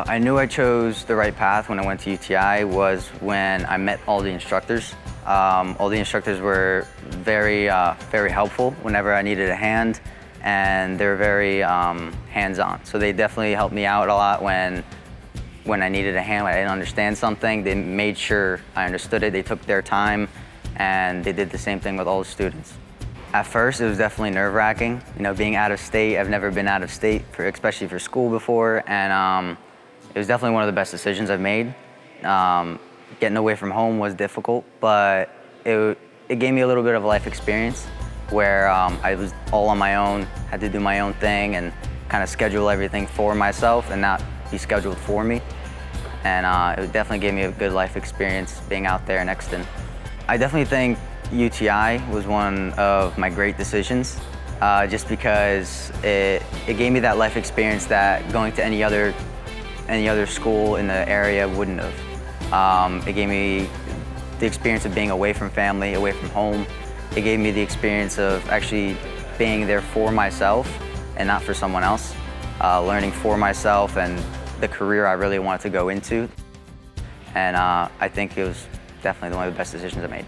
I knew I chose the right path when I went to UTI was when I met all the instructors. All the instructors were very helpful whenever I needed a hand, and they were very hands-on. So they definitely helped me out a lot when I needed a hand, when I didn't understand something. They made sure I understood it. They took their time, and they did the same thing with all the students. At first, it was definitely nerve-wracking. You know, being out of state, I've never been out of state, especially for school before, and it was definitely one of the best decisions I've made. Getting away from home was difficult, but it gave me a little bit of a life experience where I was all on my own, had to do my own thing and kind of schedule everything for myself and not be scheduled for me. And it definitely gave me a good life experience being out there in Exton. I definitely think UTI was one of my great decisions, just because it gave me that life experience that going to any other school in the area wouldn't have. It gave me the experience of being away from family, away from home. It gave me the experience of actually being there for myself and not for someone else, learning for myself and the career I really wanted to go into. And I think it was definitely one of the best decisions I made.